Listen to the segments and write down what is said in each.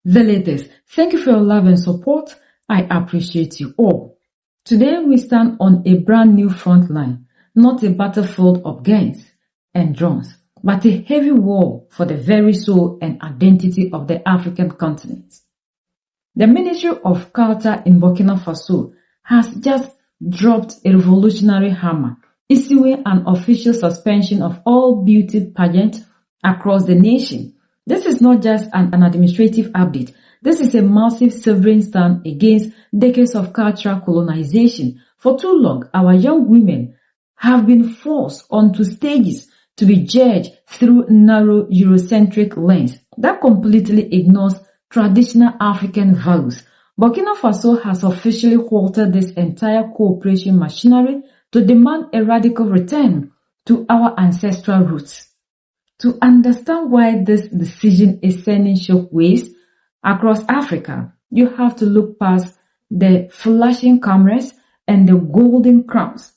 Validators, thank you for your love and support. I appreciate you all. Today we stand on a brand new front line, not a battlefield of guns and drones, but a heavy war for the very soul and identity of the African continent. The Ministry of Culture in Burkina Faso has just dropped a revolutionary hammer, issuing an official suspension of all beauty pageants across the nation. This is not just an administrative update. This is a massive sovereign stand against decades of cultural colonization. For too long, our young women have been forced onto stages to be judged through narrow Eurocentric lens that completely ignores traditional African values. Burkina Faso has officially halted this entire cooperation machinery to demand a radical return to our ancestral roots. To understand why this decision is sending shockwaves across Africa, you have to look past the flashing cameras and the golden crowns.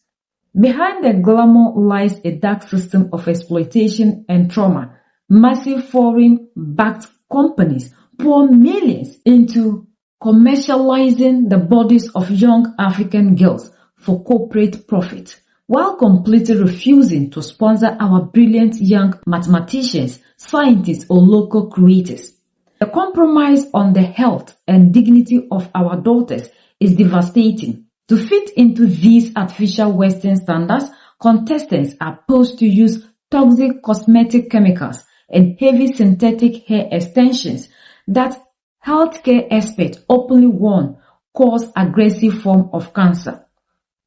Behind the glamour lies a dark system of exploitation and trauma. Massive foreign-backed companies pour millions into commercializing the bodies of young African girls for corporate profit, while completely refusing to sponsor our brilliant young mathematicians, scientists, or local creators. The compromise on the health and dignity of our daughters is devastating. To fit into these artificial Western standards, contestants are forced to use toxic cosmetic chemicals and heavy synthetic hair extensions that healthcare experts openly warn cause aggressive form of cancer.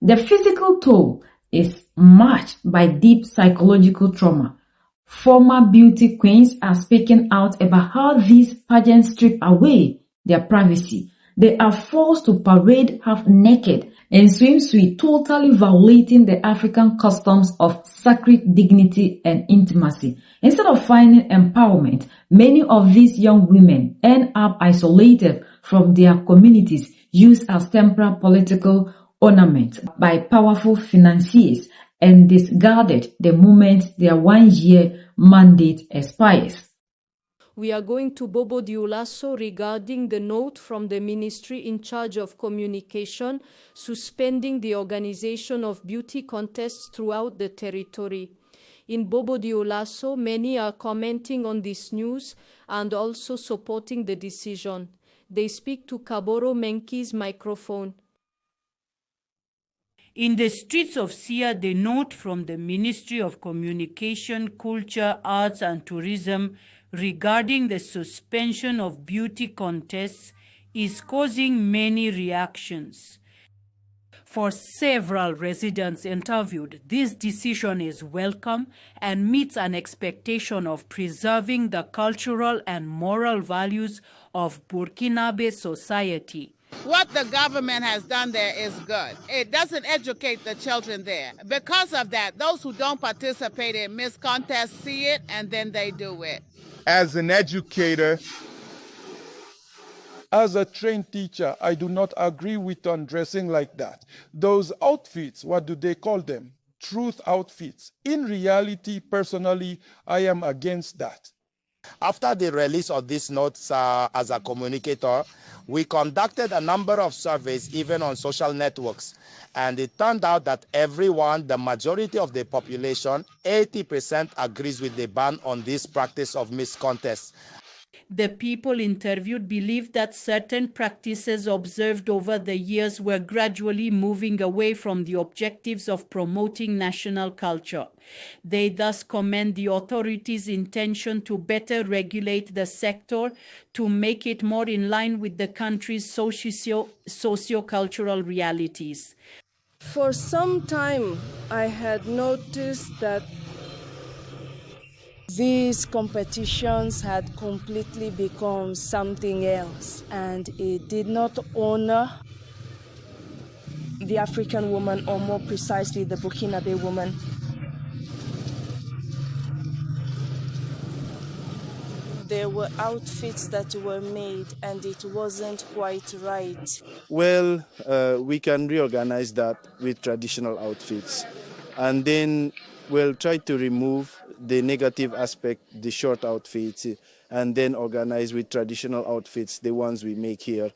The physical toll is matched by deep psychological trauma. Former beauty queens are speaking out about how these pageants strip away their privacy. They are forced to parade half-naked and swimsuit, totally violating the African customs of sacred dignity and intimacy. Instead of finding empowerment, many of these young women end up isolated from their communities, used as temporary political ornament by powerful financiers, and discarded the moment their one-year mandate expires. We are going to Bobo Dioulasso regarding the note from the ministry in charge of communication suspending the organization of beauty contests throughout the territory. In Bobo Dioulasso, many are commenting on this news and also supporting the decision. They speak to Kaboro Menki's microphone. In the streets of Sia, the note from the Ministry of Communication, Culture, Arts and Tourism regarding the suspension of beauty contests is causing many reactions. For several residents interviewed, this decision is welcome and meets an expectation of preserving the cultural and moral values of Burkinabe society. What the government has done there is good. It doesn't educate the children there. Because of that, those who don't participate in Miss Contests see it and then they do it. As an educator, as a trained teacher, I do not agree with undressing like that. Those outfits, what do they call them? Truth outfits. In reality, personally, I am against that. After the release of these notes as a communicator, we conducted a number of surveys even on social networks, and it turned out that everyone, the majority of the population, 80% agrees with the ban on this practice of Miss Contests. The people interviewed believed that certain practices observed over the years were gradually moving away from the objectives of promoting national culture. They thus commend the authorities' intention to better regulate the sector to make it more in line with the country's socio-cultural realities. For some time, I had noticed that these competitions had completely become something else, and it did not honor the African woman, or more precisely the Burkinabe woman. There were outfits that were made and it wasn't quite right. Well, we can reorganize that with traditional outfits, and then we'll try to remove the negative aspect, the short outfits, and then organize with traditional outfits, the ones we make here.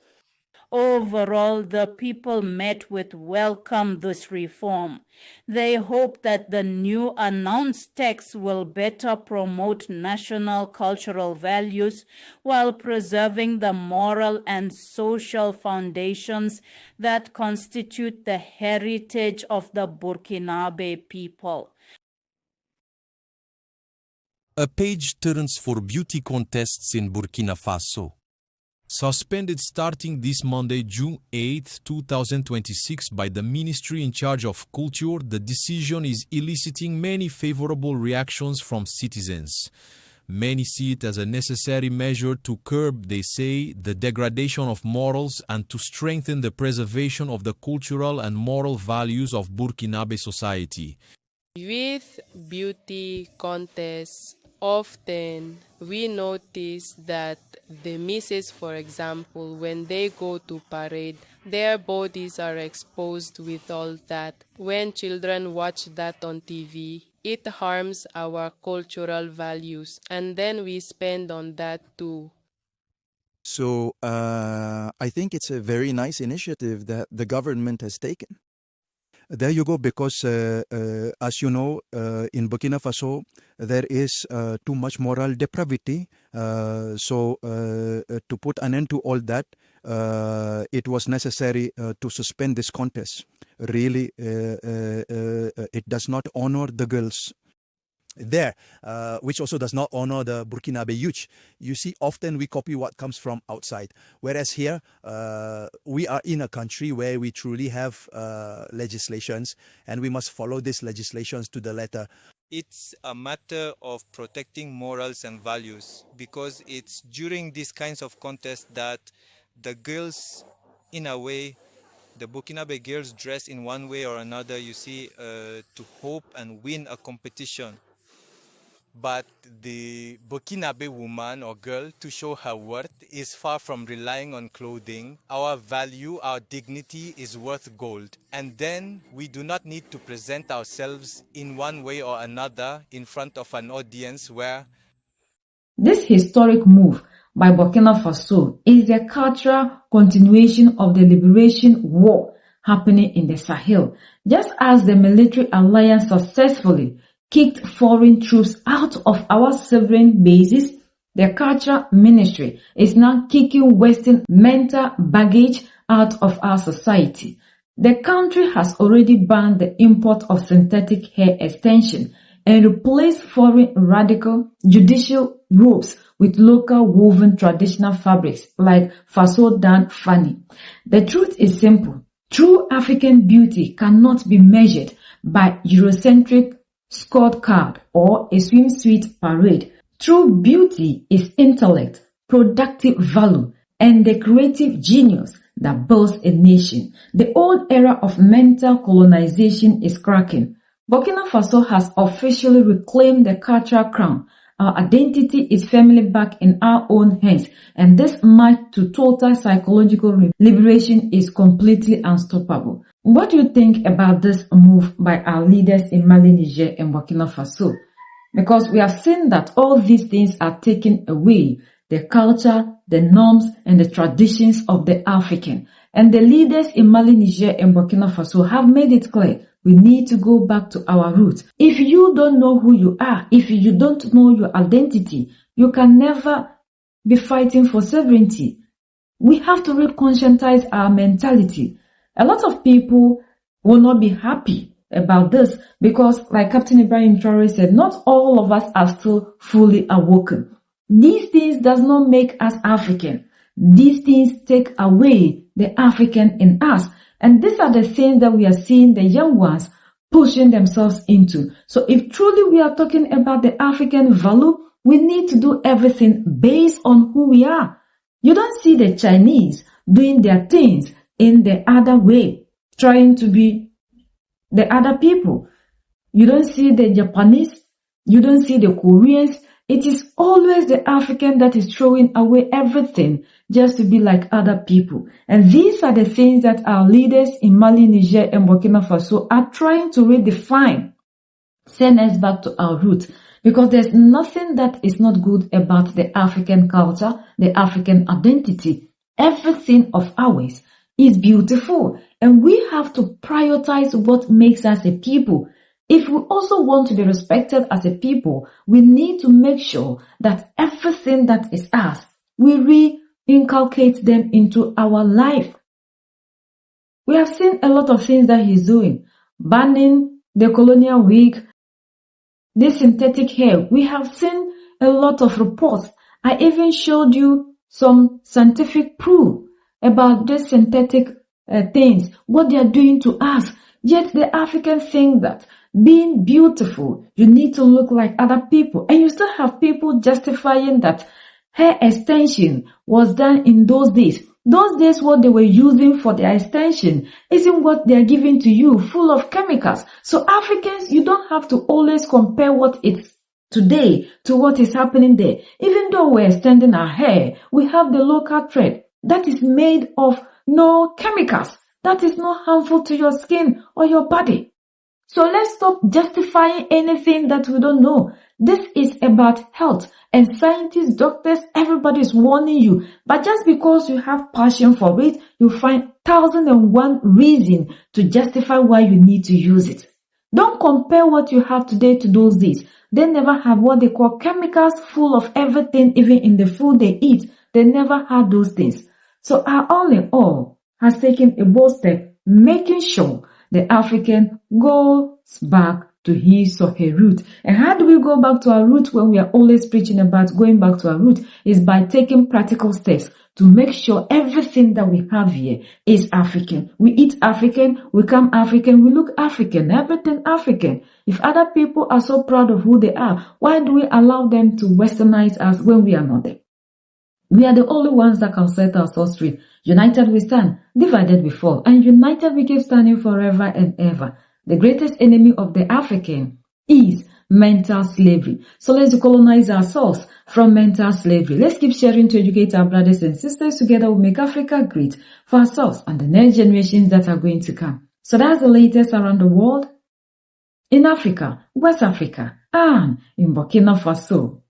Overall, the people met with welcome this reform. They hope that the new announced text will better promote national cultural values while preserving the moral and social foundations that constitute the heritage of the Burkinabe people. A page turns for beauty contests in Burkina Faso. Suspended starting this Monday, June 8, 2026 by the Ministry in charge of Culture, the decision is eliciting many favorable reactions from citizens. Many see it as a necessary measure to curb, they say, the degradation of morals and to strengthen the preservation of the cultural and moral values of Burkinabe society. With beauty contests, often we notice that the misses, for example, when they go to parade, their bodies are exposed with all that. When children watch that on TV, it harms our cultural values, and then we spend on that too. So I think it's a very nice initiative that the government has taken. There you go, because as you know, in Burkina Faso, there is too much moral depravity. So to put an end to all that, it was necessary to suspend this contest. Really, it does not honor the girls there, which also does not honor the Burkinabe youth. You see, often we copy what comes from outside, whereas here we are in a country where we truly have legislations, and we must follow these legislations to the letter. It's a matter of protecting morals and values, because it's during these kinds of contests that the girls, in a way, the Burkinabe girls dress in one way or another, you see, to hope and win a competition. But the Burkinabe woman or girl, to show her worth, is far from relying on clothing. Our value, our dignity is worth gold. And then we do not need to present ourselves in one way or another in front of an audience where... This historic move by Burkina Faso is the cultural continuation of the liberation war happening in the Sahel, just as the military alliance successfully kicked foreign troops out of our sovereign bases. The Culture Ministry is now kicking Western mental baggage out of our society. The country has already banned the import of synthetic hair extension and replaced foreign radical judicial robes with local woven traditional fabrics like Faso Dan Fani. The truth is simple. True African beauty cannot be measured by Eurocentric scorecard or a swimsuit parade. True beauty is intellect, productive value, and the creative genius that builds a nation. The old era of mental colonization is cracking. Burkina Faso has officially reclaimed the cultural crown. Our identity is firmly back in our own hands, and this march to total psychological liberation is completely unstoppable. What do you think about this move by our leaders in Mali, Niger, and Burkina Faso? Because we have seen that all these things are taken away, the culture, the norms, and the traditions of the African. And the leaders in Mali, Niger, and Burkina Faso have made it clear we need to go back to our roots. If you don't know who you are, if you don't know your identity, you can never be fighting for sovereignty. We have to reconscientize our mentality. A lot of people will not be happy about this because, like Captain Ibrahim Traore said, not all of us are still fully awoken. These things does not make us African. These things take away the African in us. And these are the things that we are seeing the young ones pushing themselves into. So if truly we are talking about the African value, we need to do everything based on who we are. You don't see the Chinese doing their things in the other way, trying to be the other people. You don't see the Japanese, you don't see the Koreans. It is always the African that is throwing away everything just to be like other people. And these are the things that our leaders in Mali, Niger, and Burkina Faso are trying to redefine. Send us back to our roots. Because there's nothing that is not good about the African culture, the African identity. Everything of ours is beautiful, and we have to prioritize what makes us a people. If we also want to be respected as a people, we need to make sure that everything that is ours, we re-inculcate them into our life. We have seen a lot of things that he's doing, banning the colonial wig, this synthetic hair. We have seen a lot of reports. I even showed you some scientific proof about these synthetic things, what they are doing to us. Yet the Africans think that being beautiful, you need to look like other people. And you still have people justifying that hair extension was done in those days. Those days, what they were using for their extension isn't what they are giving to you, full of chemicals. So Africans, you don't have to always compare what it's today to what is happening there. Even though we're extending our hair, we have the local thread that is made of no chemicals, that is not harmful to your skin or your body. So let's stop justifying anything that we don't know. This is about health, and scientists, doctors, everybody is warning you. But just because you have passion for it, you find 1,001 reasons to justify why you need to use it. Don't compare what you have today to those days. They never have what they call chemicals full of everything, even in the food they eat. They never had those things. So our all in all has taken a bold step, making sure the African goes back to his or her root. And how do we go back to our root when we are always preaching about going back to our root? Is by taking practical steps to make sure everything that we have here is African. We eat African, we come African, we look African, everything African. If other people are so proud of who they are, why do we allow them to westernize us when we are not there? We are the only ones that can set ourselves free. United we stand, divided we fall, and united we keep standing forever and ever. The greatest enemy of the African is mental slavery. So let's decolonize ourselves from mental slavery. Let's keep sharing to educate our brothers and sisters. Together we'll make Africa great for ourselves and the next generations that are going to come. So that's the latest around the world, in Africa, West Africa, and in Burkina Faso.